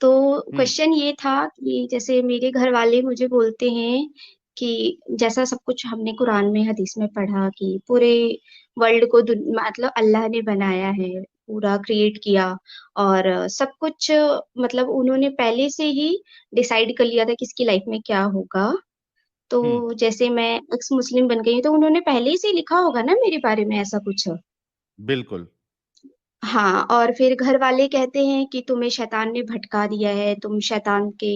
तो हम्म। क्वेश्चन ये था कि जैसे मेरे घर वाले मुझे बोलते हैं कि जैसा सब कुछ हमने कुरान में हदीस में पढ़ा कि पूरे वर्ल्ड को मतलब अल्लाह ने बनाया है, पूरा क्रिएट किया, और सब कुछ मतलब उन्होंने पहले से ही डिसाइड कर लिया था कि इसकी लाइफ में क्या होगा। तो हम्म। जैसे मैं एक्स मुस्लिम बन गई हूँ, तो उन्होंने पहले ही से लिखा होगा ना मेरे बारे में ऐसा कुछ। बिल्कुल। हाँ, और फिर घर वाले कहते हैं कि तुम्हें शैतान ने भटका दिया है, तुम शैतान के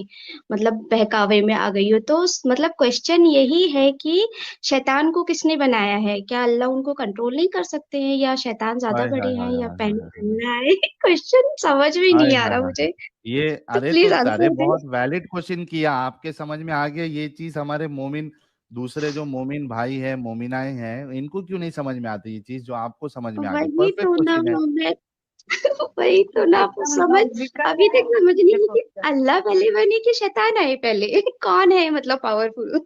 मतलब बहकावे में आ गई हो। तो मतलब क्वेश्चन यही है कि शैतान को किसने बनाया है? क्या अल्लाह उनको कंट्रोल नहीं कर सकते हैं, या शैतान ज्यादा हाय हाय बड़े हैं, हाय या हाय हाय पहले हाय हाय अल्लाह है? क्वेश्चन समझ में हाय नहीं आ हाय रहा हाय हाय। मुझे। ये तो अरे तो प्लीज अरे आंसर दे। बहुत वैलिड क्वेश्चन किया, आपके समझ में आ गया ये चीज। हमारे मोमिन दूसरे जो मोमिन भाई है, मोमिनाएं हैं, इनको क्यों नहीं समझ में आती ये चीज जो आपको समझ में आ गई? वही परफेक्ट तो ना क्वेश्चन है। मैं वही तो ना आपको एकदम समझ लॉजिकल अभी है तक समझ नहीं ये है कि क्वेश्चन। अल्लाह पहले बने कि शैतान आए पहले। कौन है मतलब पावरफुल?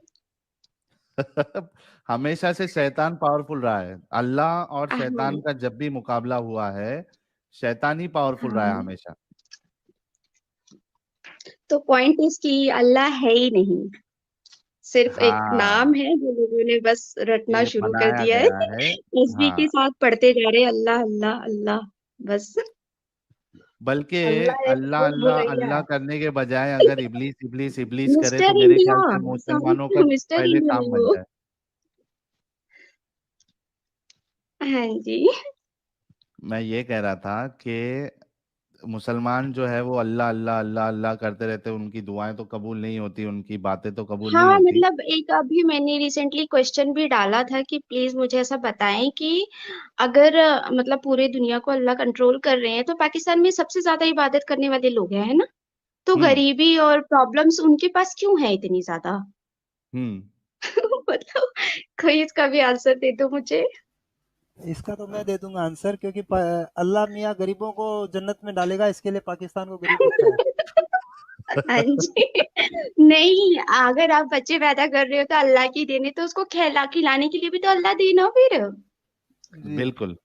हमेशा से शैतान पावरफुल रहा है। अल्लाह और शैतान हाँ। का जब भी मुकाबला हुआ है, शैतान ही पावरफुल रहा है हाँ, हमेशा। तो पॉइंट इज कि अल्लाह है ही नहीं, सिर्फ एक नाम हाँ, है जो लोगों ने बस रटना ये शुरू कर बनाया दिया है। गया है। तस्बीह के हाँ, साथ पढ़ते जा रहे हैं अल्लाह अल्लाह अल्लाह, बस। बल्कि अल्लाह एक अल्लाह भूल अल्लाह भुलैया अल्लाह है। करने के बजाय अगर इब्लीस इब्लीस इब्लीस करे तो मिस्टर मेरे इंडिया, ख्याल से सॉरी, मुसलमानों का मिस्टर पहले इंडिया है काम बन वो। जाए। हाँ जी। मैं ये कह रहा था कि मुसलमान जो है वो अल्लाह अल्लाह अल्लाह अल्लाह करते रहते, उनकी दुआएं तो कबूल नहीं होती, उनकी बातें तो कबूल नहीं हाँ, होती। मतलब एक अभी मैंने रिसेंटली क्वेश्चन भी डाला था कि प्लीज मुझे ऐसा बताएं कि अगर मतलब पूरे दुनिया को अल्लाह कंट्रोल कर रहे हैं, तो पाकिस्तान में सबसे ज्यादा इबादत करने वाले लोग हैं, है ना? तो हम्म। गरीबी और प्रॉब्लम्स उनके पास क्यों है इतनी ज्यादा? हम्म। मतलब कोई इसका भी आंसर दे दो मुझे। इसका तो मैं दे दूंगा आंसर, क्योंकि अल्लाह मियाँ गरीबों को जन्नत में डालेगा, इसके लिए पाकिस्तान को गरीब रखा है। हाँ जी। नहीं, अगर आप बच्चे पैदा कर रहे हो तो अल्लाह की देने, तो उसको खिलाने के लिए भी तो अल्लाह देना फिर। जी। बिल्कुल।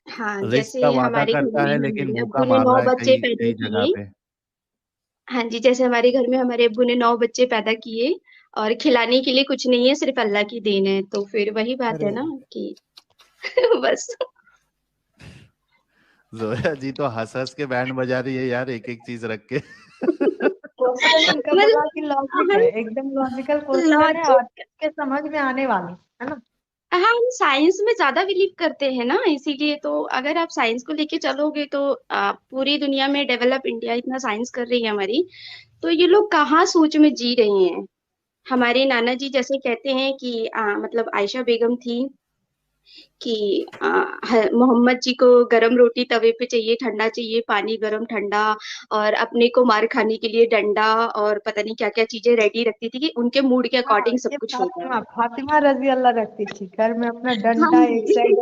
हाँ, रिस्क का जैसे वादा हमारे घर करता में है लेकिन हमारे भूखा अब्बू ने मार नौ रहा है बच्चे कई पैदा कई जगह किए। पे। हाँ जी, जैसे हमारे घर में हमारे अब्बू ने 9 बच्चे पैदा किए, और खिलाने के लिए कुछ नहीं है, सिर्फ अल्लाह की देन है, तो फिर वही बात अरे है ना कि बस। जोया जी तो हंस हंस के बैंड बजा रही है यार, एक एक चीज रख के। क्वेश्चन उनका मतलब बड़ा ही लॉजिक है, हम एकदम लॉजिकल क्वेश्चन है और लॉजिक, सबके समझ में आने वाली है ना। हम साइंस में ज्यादा बिलीव करते हैं ना, इसीलिए तो अगर आप साइंस को लेके चलोगे तो पूरी दुनिया में डेवलप इंडिया इतना साइंस कर रही है हमारी, तो ये लोग कहाँ सोच में जी रहे हैं। हमारे नाना जी जैसे कहते हैं कि मतलब आयशा बेगम थी कि मोहम्मद जी को गरम रोटी तवे पे चाहिए, ठंडा चाहिए पानी, गरम ठंडा, और अपने को मार खाने के लिए डंडा, और पता नहीं क्या क्या चीजें रेडी रखती थी कि उनके मूड के हाँ, अकॉर्डिंग सब ये कुछ होगा। फातिमा फातिमा रजी अल्लाह रखती थी घर में अपना हाँ डंडा एक जी। साइड,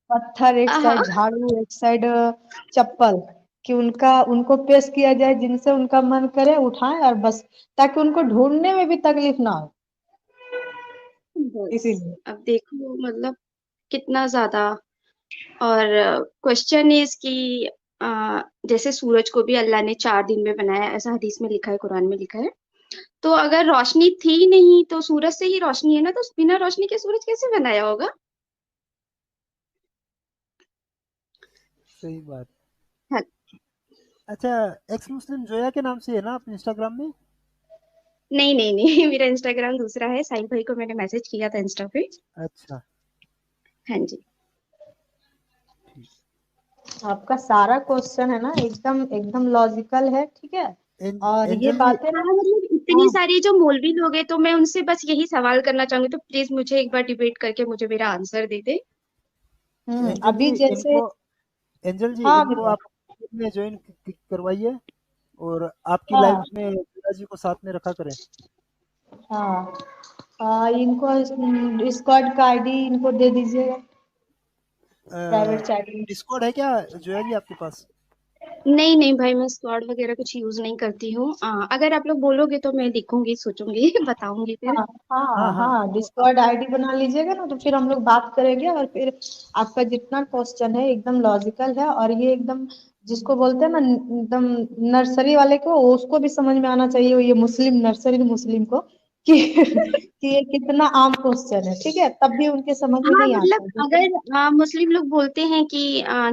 पत्थर एक हाँ। साइड, झाड़ू एक साइड, चप्पल, कि उनका उनको पेश किया जाए जिनसे उनका मन करे उठाएं और बस, ताकि उनको ढूंढने में भी तकलीफ ना हो, बस, इसीलिए। अब देखो मतलब कितना ज्यादा। और क्वेश्चन इज कि जैसे सूरज को भी अल्लाह ने 4 दिन में बनाया, ऐसा हदीस में लिखा है, कुरान में लिखा है। तो अगर रोशनी थी नहीं तो सूरज से ही रोशनी है ना, तो बिना रोशनी के सूरज कैसे बनाया होगा? सही बात। हाँ। अच्छा, एक्स मुस्लिम जोया के नाम से है ना आप इंस्टाग्राम में? नहीं नहीं नहीं, मेरा इंस्टाग्राम दूसरा है, साहिल भाई को मैंने मैसेज किया था इंस्टा पे। अच्छा, हाँ जी। ठीक। आपका सारा क्वेश्चन है ना एकदम एकदम लॉजिकल है, ठीक है। और ये एंजल जी। बातें हाँ, ना, मतलब इतनी हाँ, सारी जो मौलवी लोग हैं, तो मैं उनसे बस यही सवाल करना चाहूंगी, तो प्लीज मुझे एक बार डिबेट करके मुझे मेरा आंसर दे दे। एंजल जी अभी जैसे, इनको एंजल जी हाँ इनको बेटा, आप में ज्वाइन करवाइए, और आपकी लाइफ हाँ, में जोया जी को साथ में रखा करें। हाँ, इनको स्क्वाड का आईडी इनको दे दीजिएगा, प्राइवेट चैट में। डिस्कॉर्ड है क्या जोया जी आपके पास? नहीं नहीं भाई, मैं स्क्वाड वगैरह कुछ यूज नहीं करती हूँ। अगर आप लोग बोलोगे तो मैं देखूंगी, सोचूंगी, बताऊंगी फिर। हाँ, हाँ, हाँ हाँ, हाँ, तो आप। डिस्कॉर्ड आईडी बना लीजिएगा ना, तो फिर हम लोग बात करेंगे, और फिर आपका जितना क्वेश्चन है एकदम लॉजिकल है, और ये एकदम जिसको बोलते हैं ना एकदम नर्सरी वाले को, उसको भी समझ में आना चाहिए, ये मुस्लिम नर्सरी मुस्लिम को कि कि ये कितना आम क्वेश्चन है, ठीक है, तब भी उनके समझ में हाँ नहीं आता मतलब है, जैसे अगर मुस्लिम लोग बोलते हैं कि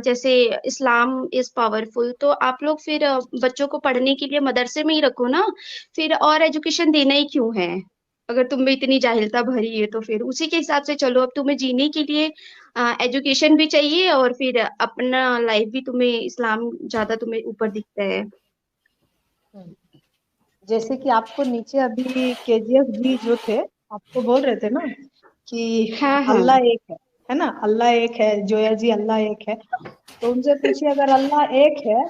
जैसे इस्लाम इज पावरफुल, तो आप लोग फिर बच्चों को पढ़ने के लिए मदरसे में ही रखो ना, फिर और एजुकेशन देना ही क्यों है? अगर तुम में इतनी जाहिलता भरी है तो फिर उसी के हिसाब से चलो। अब तुम्हें जीने के लिए एजुकेशन भी चाहिए, और फिर अपना लाइफ भी तुम्हें इस्लाम ज्यादा तुम्हें ऊपर दिखता है। जैसे कि आपको नीचे अभी केजीएफ जी जो थे, आपको बोल रहे थे ना कि हाँ हाँ। अल्लाह एक है ना, अल्लाह एक है, जोया जी अल्लाह एक है, तो उनसे पूछिए अगर अल्लाह एक है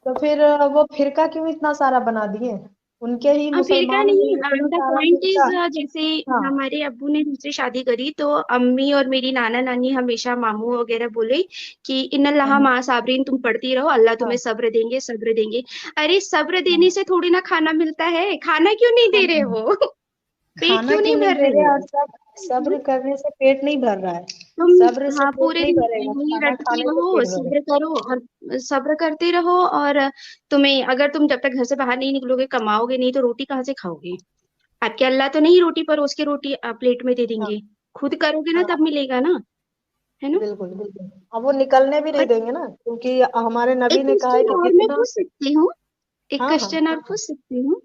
तो फिर वो फिरका क्यों इतना सारा बना दिए? उनके ही फिरका मुसलमान में नहीं, इतना द सारा पॉइंट फिरका। इज जैसे हाँ हमारे अब्बू ने दूसरी शादी करी, तो अम्मी और मेरी नाना नानी हमेशा मामू वगैरह बोले कि इन्नल्लाह हाँ मा साबरीन, तुम पढ़ती रहो, अल्लाह तुम्हें हाँ सब्र देंगे, सब्र देंगे। अरे सब्र हाँ देने से थोड़ी ना खाना मिलता है, खाना क्यों नहीं दे रहे हाँ। वो? पेट खाना क्यों क्यों नहीं नहीं भर दे रही रहे, है? और सब सब्र करने से पेट नहीं भर रहा है, तुम सब्र से हाँ पेट पूरे नहीं दिन भरेगा, यही खाना रटते खाने से रहो, पेट भरेगा। सब्र करो और सब्र करते रहो। और तुम्हें, अगर तुम जब तक घर से बाहर नहीं निकलोगे, कमाओगे नहीं, तो रोटी कहाँ से खाओगे? आपके अल्लाह तो नहीं रोटी परोस के रोटी प्लेट में दे हाँ देंगे, खुद करोगे ना तब हाँ मिलेगा ना, है ना? बिल्कुल बिल्कुल। अब वो निकलने भी नहीं और देंगे ना, क्योंकि हमारे एक नबी ने कहा है क्वेश्चन कि और मैं जितना। पूछ सकती हूँ? एक हाँ हाँ क्वेश्चन और पूछ सकती हूँ?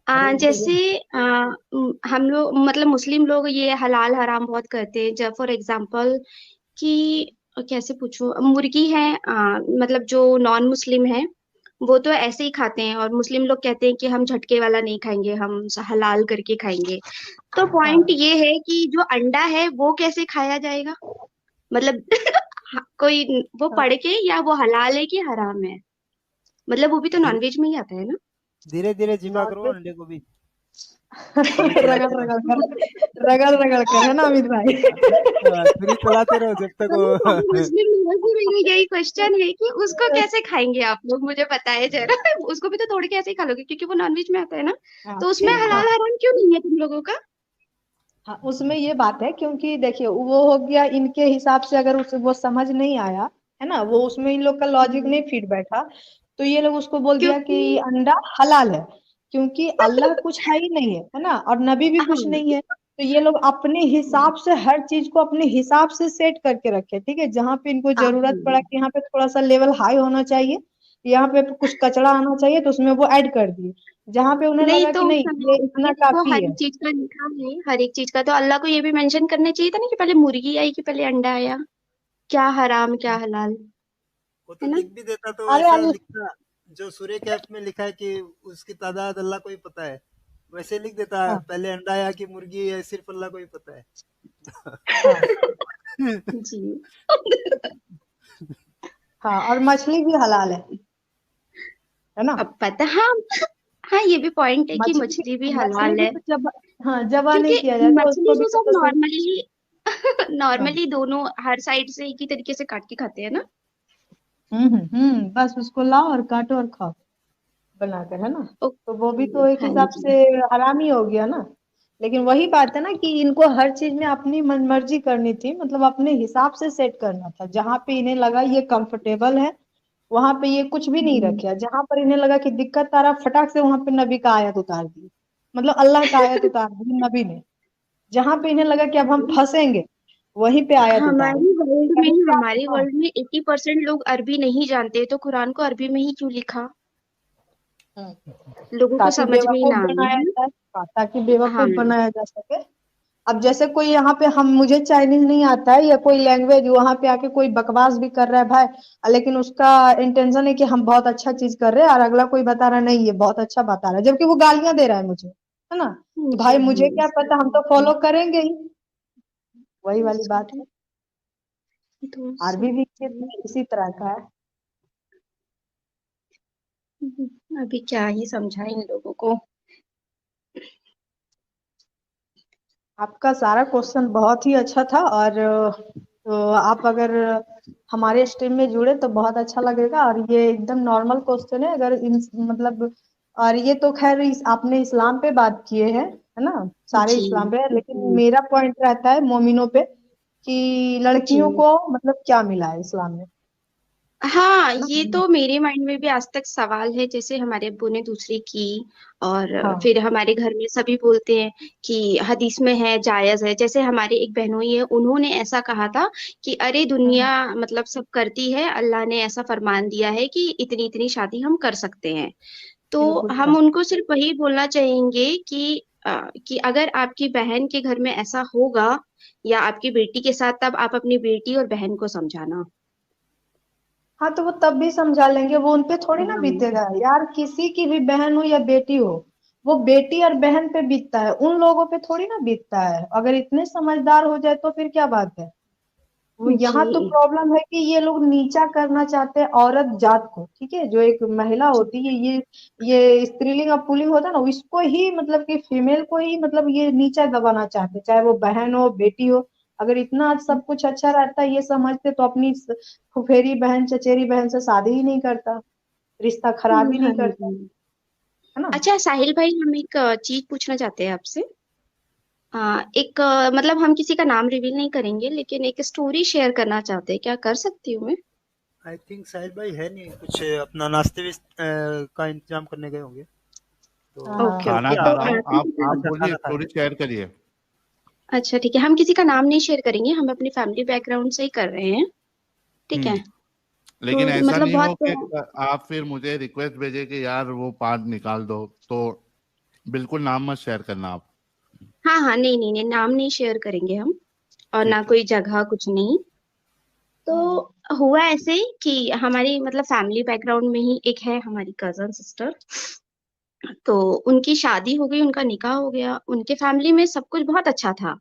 अरे जैसे बिल्कुल। हम लोग मतलब मुस्लिम लोग ये हलाल हराम बहुत करते हैं, जब फॉर एग्जाम्पल कि कैसे पूछूं, मुर्गी है, मतलब जो नॉन मुस्लिम है वो तो ऐसे ही खाते हैं, और मुस्लिम लोग कहते हैं कि हम झटके वाला नहीं खाएंगे, हम हलाल करके खाएंगे। तो पॉइंट हाँ ये है कि जो अंडा है वो कैसे खाया जाएगा? मतलब कोई वो हाँ पढ़ के, या वो हलाल है कि हराम है? मतलब वो भी तो धीरे नॉनवेज में ही आता है ना? धीरे धीरे चिपा करो नॉनवेज। अंडे को भी, छुरी रगड़ चलाते रगड़ रहो। कर, रगड़ रगड़ कर, है ना अमित भाई? छुरी चलाते रहो जब तक अरे वो हम मुस्लिम लोगों से मेरा यही क्वेश्चन है कि उसको कैसे खाएंगे आप लोग, मुझे बताए जरा। उसको भी तो तोड़ के ऐसे ही खा लोगे, क्योंकि वो नॉनवेज में आता है ना? हाँ तो उसमें हाँ हलाल हराम क्यों नहीं है तुम लोगों का? हाँ, उसमें ये बात है क्योंकि देखिए वो हो गया इनके हिसाब से, अगर उसे वो समझ नहीं आया, है ना, वो उसमें इन लोग का लॉजिक हम्म, नहीं फिट बैठा, तो ये लोग उसको बोल दिया क्योंकि कि अंडा हलाल है, क्योंकि अल्लाह कुछ है ही नहीं है ना, और नबी भी हाँ कुछ नहीं है, तो ये लोग अपने हिसाब से हर चीज को अपने हिसाब से सेट करके रखे, ठीक है, जहाँ पे इनको जरूरत पड़ा कि यहाँ पे थोड़ा सा लेवल हाई होना चाहिए, यहाँ पे कुछ कचड़ा आना चाहिए, तो उसमें वो ऐड कर दिए, जहाँ पे उन्हें नहीं लगा तो कि नहीं ये ये इतना देखो, काफी हर है। एक चीज का लिखा है, हर एक चीज का, तो अल्लाह को ये भी मेंशन करना चाहिए था ना कि पहले मुर्गी आई कि पहले अंडा आया, क्या हराम क्या हलाल, वो तो है ना? लिख भी देता तो अरे ऐसा अल्लाह। लिखता, जो सूर्य कैफ में लिखा है कि उसकी तादाद अल्लाह को ही पता है, वैसे लिख देता हाँ पहले अंडा या कि मुर्गी है सिर्फ अल्लाह को ही पता है। हाँ जी। हाँ, और मछली भी हलाल है ना? अब पता, हाँ। हाँ ये भी पॉइंट है कि मछली मछली भी मछली हलाल भी है, तो जब, हाँ जब नहीं क्योंकि किया जाए तो मछली उसको भी को सब तो सही। नॉर्मली हाँ नॉर्मली दोनों हर साइड से एक ही तरीके से काट के खाते हैं ना? बस उसको लाओ और काटो और खाओ बनाकर, है ना? तो वो भी ओके, तो एक हाँ हिसाब जी। से हराम ही हो गया ना। लेकिन वही बात है ना कि इनको हर चीज में अपनी मनमर्जी करनी थी, मतलब अपने हिसाब से सेट करना था, जहां पे इन्हें लगा ये कंफर्टेबल है वहां पे ये कुछ भी नहीं हम्म। रखे, जहां पर इन्हें लगा कि दिक्कत आ रहा, फटाक से वहां पे नबी का आयत उतार दी, मतलब अल्लाह का आयत उतार दी नबी ने, जहां पे इन्हें लगा कि अब हम फंसेंगे वहीं पे आयत उतारे, कहीं पे हमारे हाँ वर्ल्ड में 80% लोग अरबी नहीं जानते, तो कुरान को अरबी में ही क्यों लिखा? हाँ, लोगों को ताकि समझ में ही बेवकूफ ना आए, बनाया है जाए, हाँ, ताकि ना? हाँ। बेवकूफ बनाया जा सके। अब जैसे कोई यहाँ पे, हम मुझे चाइनीज नहीं आता है या कोई लैंग्वेज, वहां पे आके कोई बकवास भी कर रहा है भाई, लेकिन उसका इंटेंशन है कि हम बहुत अच्छा चीज कर रहे हैं, और अगला कोई बता रहा है नहीं ये बहुत अच्छा बता रहा है, जबकि वो गालियां दे रहा है मुझे, है ना, तो जी भाई मुझे क्या पता, हम तो फॉलो करेंगे ही, वही वाली बात है। अरबी भी इसी तरह का है। अभी क्या ही समझाएं इन लोगों को। आपका सारा क्वेश्चन बहुत ही अच्छा था, और तो आप अगर हमारे स्ट्रीम में जुड़े तो बहुत अच्छा लगेगा, और ये एकदम नॉर्मल क्वेश्चन है, अगर इन मतलब, और ये तो खैर आपने इस्लाम पे बात किए हैं, है ना, सारे जी इस्लाम पे, लेकिन जी मेरा पॉइंट रहता है मोमिनों पे कि जी। लड़कियों को मतलब क्या मिला है इस्लाम में। हाँ, है ना? ये तो मेरे माइंड में भी आज तक सवाल है। जैसे हमारे अब्बू ने दूसरी की, और हाँ फिर हमारे घर में सभी बोलते हैं कि हदीस में है, जायज है। जैसे हमारी एक बहनोई है, उन्होंने ऐसा कहा था कि अरे हम्म, दुनिया मतलब सब करती है, अल्लाह ने ऐसा फरमान दिया है कि इतनी इतनी शादी हम कर सकते हैं। तो बिल्कुल हम सही। उनको सिर्फ वही बोलना चाहेंगे कि अगर आपकी बहन के घर में ऐसा होगा या आपकी बेटी के साथ, तब आप अपनी बेटी और बहन को समझाना। हाँ तो वो तब भी समझा लेंगे, वो उनपे थोड़ी ना हाँ, बीतेगा यार, किसी की भी बहन हो या बेटी हो, वो बेटी और बहन पे बीतता है, उन लोगों पे थोड़ी ना बीतता है। अगर इतने समझदार हो जाए तो फिर क्या बात है। वो यहाँ तो जी। प्रॉब्लम है कि ये लोग नीचा करना चाहते हैं औरत जात को, ठीक है, जो एक महिला होती है, ये स्त्रीलिंग और पुल्लिंग होता है ना, इसको ही मतलब कि फीमेल को ही मतलब ये नीचा दबाना चाहते हैं, चाहे वो बहन हो बेटी हो। अगर इतना सब कुछ अच्छा रहता है ये समझते तो अपनी फुफेरी बहन चचेरी बहन से शादी ही नहीं करता, रिश्ता खराब ही हाँ नहीं करता, जी। है ना? अच्छा साहिल भाई, हम एक चीज पूछना चाहते हैं आपसे। एक मतलब हम किसी का नाम रिवील नहीं करेंगे, लेकिन एक स्टोरी शेयर करना चाहते हैं, क्या कर सकती हूँ मैं? आई थिंक साहिल भाई है नहीं, कुछ अपना नाश्ते का इंतजाम करने गए होंगे, तो ओके हाँ खाना ओके, खा तो रहा हूँ, किसी आप अच्छा बोलिए, खाना खा स्टोरी रहे शेयर करिए। अच्छा ठीक है, हम किसी का नाम नहीं शेयर करेंगे, हम अपनी फैमिली बैकग्राउंड से ही कर रहे हैं। ठीक है। तो लेकिन ऐसा मतलब नहीं हो कि बहुत, आप फिर मुझे रिक्वेस्ट भेजे कि यार वो पार्ट निकाल दो, तो बिल्कुल नाम मत शेयर करना आप। हाँ हाँ, नहीं नहीं नहीं, नाम नहीं शेयर करेंगे हम, और ना ठीक है। कोई जगह, कुछ नहीं। तो हुआ ऐसे कि हमारी मतलब फैमिली बैकग्राउंड में ही एक है हमारी कजन सिस्टर। तो उनकी शादी हो गई, उनका निकाह हो गया, उनके फैमिली में सब कुछ बहुत अच्छा था।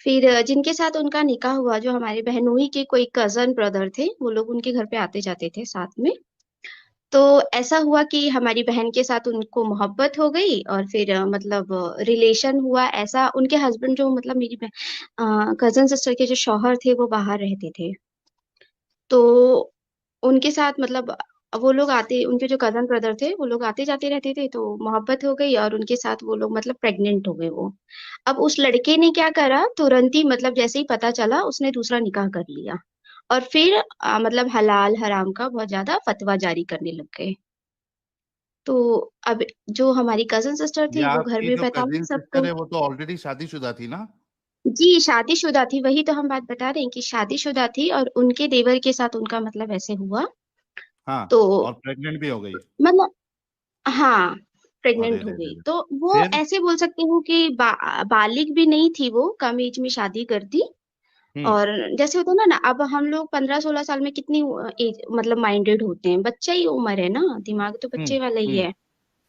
फिर जिनके साथ उनका निकाह हुआ, जो हमारे बहनोई के कोई कजन ब्रदर थे, वो लोग उनके घर पे आते जाते थे साथ में। तो ऐसा हुआ कि हमारी बहन के साथ उनको मोहब्बत हो गई, और फिर मतलब रिलेशन हुआ ऐसा। उनके हस्बैंड जो मतलब मेरी कजन सिस्टर के जो शौहर थे, वो बाहर रहते थे। तो उनके साथ मतलब वो लोग आते, उनके जो कजन ब्रदर थे, वो लोग आते जाते रहते थे, तो मोहब्बत हो गई, और उनके साथ वो लोग मतलब प्रेग्नेंट हो गए वो। अब उस लड़के ने क्या करा, तुरंत ही मतलब जैसे ही पता चला, उसने दूसरा निकाह कर लिया। और फिर मतलब हलाल हराम का बहुत ज्यादा फतवा जारी करने लग गए। तो अब जो हमारी कजन सिस्टर ये थी, वो घर आपकी में जो बताई कजिन सिस्टर सबको। है वो तो ऑलरेडी शादीशुदा थी ना? जी, शादीशुदा थी, वही तो हम बात बता रहे हैं कि शादीशुदा थी, और उनके देवर के साथ उनका मतलब ऐसे हुआ। हाँ, तो और प्रेग्नेंट भी हो गई? मतलब, हाँ, अरे प्रेग्नेंट हो रे रे गई। रे। तो वो फिर? ऐसे बोल सकते हो कि बालिग भी नहीं थी, वो कम एज में शादी कर दी। हम्म और जैसे होता है ना अब हम लोग 15-16 साल में कितनी एज मतलब माइंडेड होते हैं, बच्चा ही उम्र है ना, दिमाग तो हम्म बच्चे वाला ही हम्म है।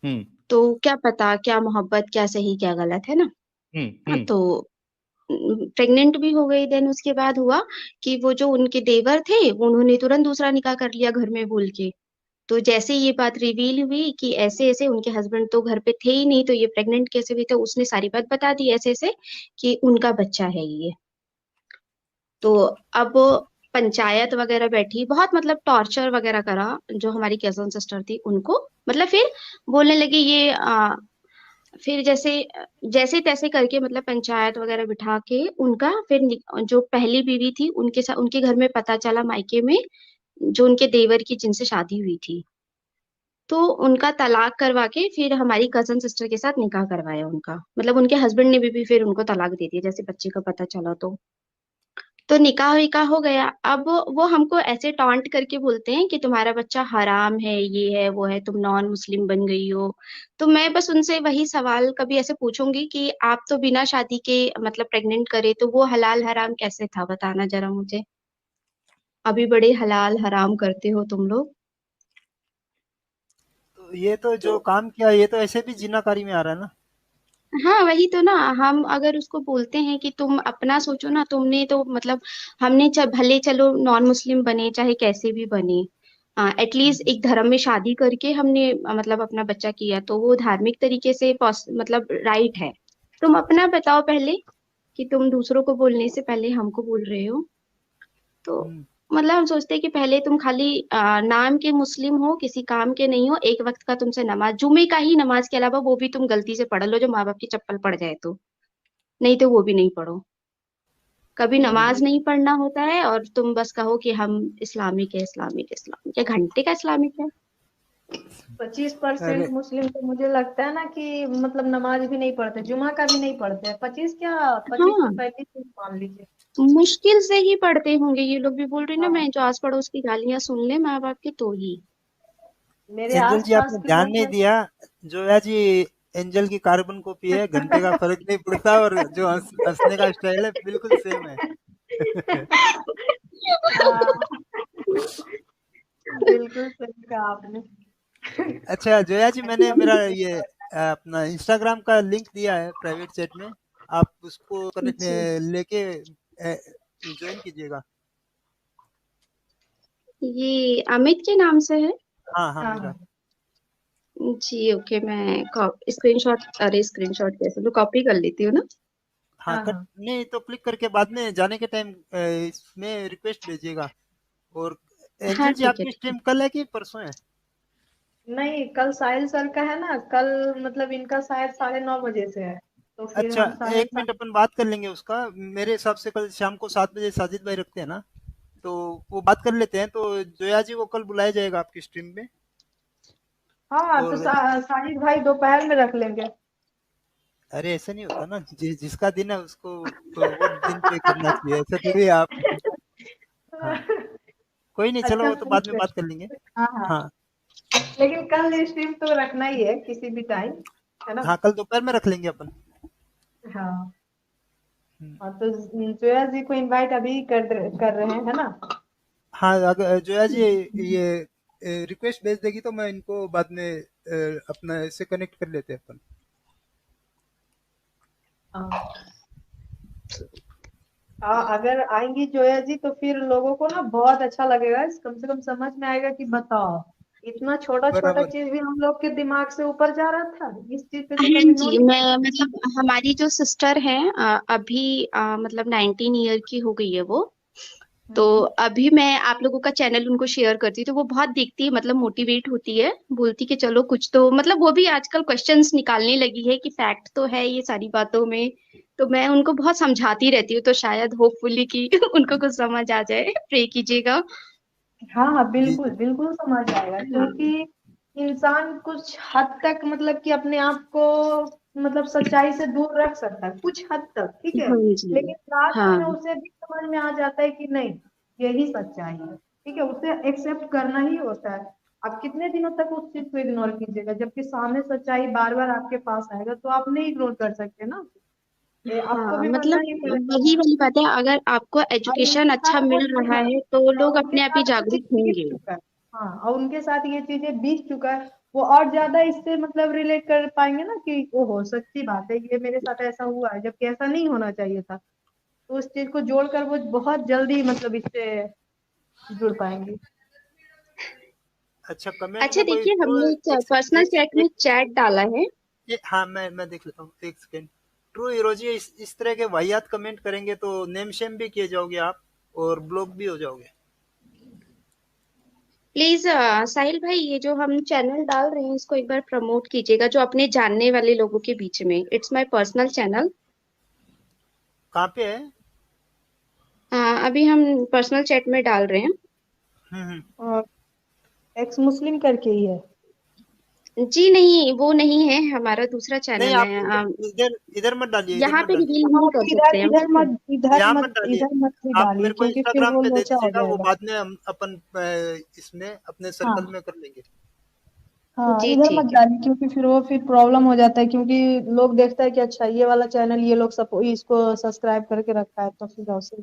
हम्म तो क्या पता क्या मोहब्बत, क्या सही क्या गलत, है ना। हम्म हाँ, हम्म तो प्रेग्नेंट भी हो गई। देन उसके बाद हुआ कि वो जो उनके देवर थे, उन्होंने तुरंत दूसरा निकाह कर लिया घर में बोल के। तो जैसे ये बात रिवील हुई कि ऐसे ऐसे, उनके हस्बैंड तो घर पे थे ही नहीं, तो ये प्रेग्नेंट कैसे हुई, तो उसने सारी बात बता दी ऐसे ऐसे कि उनका बच्चा है ये। तो अब पंचायत वगैरह बैठी, बहुत मतलब टॉर्चर वगैरह करा जो हमारी कजन सिस्टर थी उनको। मतलब फिर बोलने लगी ये फिर जैसे जैसे तैसे करके मतलब पंचायत वगैरह बिठा के उनका फिर जो पहली बीवी थी, उनके साथ उनके घर में पता चला मायके में, जो उनके देवर की जिनसे शादी हुई थी। तो उनका तलाक करवा के फिर हमारी कजन सिस्टर के साथ निकाह करवाया उनका। मतलब उनके हस्बैंड ने भी फिर उनको तलाक दे दिया जैसे बच्चे का पता चला। तो निकाह विकाह हो गया। अब वो हमको ऐसे टॉन्ट करके बोलते हैं कि तुम्हारा बच्चा हराम है, ये है वो है, तुम नॉन मुस्लिम बन गई हो। तो मैं बस उनसे वही सवाल कभी ऐसे पूछूंगी कि आप तो बिना शादी के मतलब प्रेग्नेंट करे, तो वो हलाल हराम कैसे था, बताना जरा मुझे। अभी बड़े हलाल हराम करते हो तुम लोग। तो ये तो तो जो काम किया ये तो ऐसे भी जिनाकारी में आ रहा है ना। हाँ, वही तो ना, हम अगर उसको बोलते हैं कि तुम अपना सोचो ना, तुमने तो मतलब हमने भले चलो नॉन मुस्लिम बने चाहे कैसे भी बने, एटलीस्ट एक धर्म में शादी करके हमने मतलब अपना बच्चा किया, तो वो धार्मिक तरीके से मतलब राइट है। तुम अपना बताओ पहले, कि तुम दूसरों को बोलने से पहले हमको बोल रहे हो। तो हम्म। मतलब हम सोचते हैं कि पहले तुम खाली नाम के मुस्लिम हो, किसी काम के नहीं हो। एक वक्त का तुमसे नमाज, जुमे का ही नमाज के अलावा वो भी तुम गलती से पढ़ लो, जो माँ बाप की चप्पल पड़ जाए तो, नहीं तो वो भी नहीं पढ़ो। कभी नमाज जी। नहीं पढ़ना होता है और तुम बस कहो कि हम इस्लामिक है, इस्लामिक है, इस्लामिक है। घंटे का इस्लामिक है। 25% अरे मुस्लिम तो मुझे लगता है ना कि मतलब नमाज भी नहीं पढ़ते, जुमा का भी नहीं पढ़ते हैं। 25 क्या, 25 से हाँ, 35 मान लीजिए। मुश्किल से ही पढ़ते होंगे। ये लोग भी बोल रहे ना, हाँ, मैं जो आस पड़ोस की गालियां सुन ले माँ बाप की तो ही। मेरे एंजल जी आसपास आपने के ध्यान लोग नहीं हैं। दिया, जोया जी एंजल की कार्बन कॉपी है, घंटे का फर्क नहीं पड़ता और जो हंसने का स्टाइल है बिल्कुल सेम है। हाँ, बिल्कुल सही कहा आपने। अच्छा जोया जी, मैंने मेरा ये अपना इंस्टाग्राम का लिंक दिया है प्राइवेट चैट में, आप उसको कनेक्ट जी, लेके ज्वाइन कीजिएगा। ये अमित के नाम से है। हाँ हाँ हाँ मेरा। हाँ जी ओके, मैं स्क्रीनशॉट, अरे स्क्रीनशॉट कैसे, तो कॉपी कर लेती हूँ ना। हाँ हाँ कट हाँ। नहीं तो क्लिक करके बाद में जाने के टाइम इसमें रिक्वेस्ट भेजिएगा। और हाँ एंजल जी ठीक है, आपकी ठीक है। स्ट्रीम कल है कि परसों है? नहीं, कल साहिल सर का है ना, कल मतलब इनका शायद 9:30 बजे से है, तो फिर अच्छा, हम साढ़े एक मिनट अपन बात कर लेंगे उसका। मेरे हिसाब से कल शाम को 7 बजे साजिद भाई रखते हैं ना, तो वो बात कर लेते हैं। तो जोया जी वो कल बुलाया जाएगा आपकी स्ट्रीम में। हाँ, तो और साहिल भाई दोपहर में रख लेंगे। अरे ऐसा नहीं होता ना, जिसका दिन है उसको तो वो दिन पे करना चाहिए, ऐसा थोड़ी है आप। हाँ कोई नहीं, चलो अच्छा वो तो बाद में ठीक है। बात कर लेंगे। हाँ हाँ, हाँ लेकिन कल स्ट्रीम तो रखना ही है किसी भी टाइम, है ना। हाँ कल दोपहर में रख लेंगे अपन। हाँ हम्म। हाँ, तो जोया जी को इनवाइट अभी कर रहे हैं, है ना। हाँ अगर जोया जी ये रिक्वेस्ट भेज देगी तो मैं इनको बाद में अपना इससे कनेक्ट कर लेते हैं अपन। हाँ अगर आएंगी जोया जी तो फिर लोगों को ना बहुत अच्छा लगेगा, कम से कम समझ में आएगा कि बताओ, इतना छोटा छोटा बराबर। चीज भी हम लोग के दिमाग से ऊपर जा रहा था, इस चीज पे तो हाँ कभी जी, नोट नहीं मैं मतलब हमारी जो सिस्टर है, अभी मतलब 19 ईयर की हो गई है वो। किया। तो अभी मैं आप लोगों का चैनल उनको शेयर करती हूँ, तो वो बहुत देखती है, मतलब मोटिवेट होती है, बोलती कि चलो कुछ तो, मतलब वो भी आजकल क्वेश्चंस निकालने लगी है कि फैक्ट तो है ये सारी बातों में। तो मैं उनको बहुत समझाती रहती हूँ, तो शायद होपफुली कि उनको कुछ समझ आ जाए। प्रे कीजिएगा। हाँ हाँ, जी बिल्कुल बिल्कुल समझ आएगा, क्योंकि हाँ, इंसान कुछ हद तक मतलब कि अपने आप को मतलब सच्चाई से दूर रख सकता है कुछ हद तक, ठीक है। हाँ जी, लेकिन लास्ट हाँ में उसे भी समझ में आ जाता है कि नहीं, यही सच्चाई है, ठीक है, उसे एक्सेप्ट करना ही होता है। आप कितने दिनों तक उस चीज को इग्नोर कीजिएगा, जबकि सामने सच्चाई बार बार आपके पास आएगा तो आप नहीं इग्नोर कर सकते ना, ये आपको हाँ, भी बनना मतलब ही पड़ेगा। वही वाली बात है, अगर आपको और एजुकेशन उनके अच्छा साथ वो मिल रहा हाँ, है तो और लोग उनके अपने आप ही साथ वो चीज जागरूक बीत होंगे। चुका है। हाँ, और उनके साथ ये चीजें बीत चुका है, वो और ज्यादा इससे मतलब रिलेट कर पाएंगे ना कि ओहो सच्ची बात है, ये मेरे साथ ऐसा हुआ है, जबकि ऐसा नहीं होना चाहिए था। तो उस चीज को जोड़कर वो बहुत जल्दी मतलब इससे जुड़ पाएंगे। अच्छा, कमेंट अच्छा में कोई देखिए, ट्रू हमने पर्सनल चैट में एक चैट डाला है। ये हाँ मैं देख लेता हूँ, एक सेकेंड। ट्रू हीरोजी इस तरह के वाहियात कमेंट करेंगे तो नेम शेम भी किए जाओगे आप और ब्लॉक भी हो जाओगे। प्लीज साहिल भाई, ये जो हम चैनल डाल रहे हैं इसको एक बार प्रमोट कीजिएगा, जो अपने जानने वाले लोगों के बीच में। It's my personal channel. कहाँ पे है? अभी हम पर्सनल चैट में डाल रहे हैं। हम्म। और एक्स मुस्लिम करके ही है। जी नहीं, वो नहीं है, हमारा दूसरा नहीं चैनल आप है। इधर इधर मत डालिए, इधर यहाँ मत पे डालिए। रिवील हाँ नहीं तो कर सकते हम, ठीक है। यहाँ मत डालिए, इधर मत भी आप डालिए, मेरे को क्योंकि फिर इंस्टाग्राम वो पे दे लोचा हो दीजिएगा, वो जाएगा। बाद में हम अपन इसमें अपने सर्कल हाँ में कर लेंगे। हाँ, जी इधर मत ठीक है। डालिए, क्योंकि फिर वो फिर प्रॉब्लम हो जाता है, क्योंकि लोग देखता है कि अच्छा ये वाला चैनल ये लोग सब इसको सब्सक्राइब करके रखा है, तो फिर उसे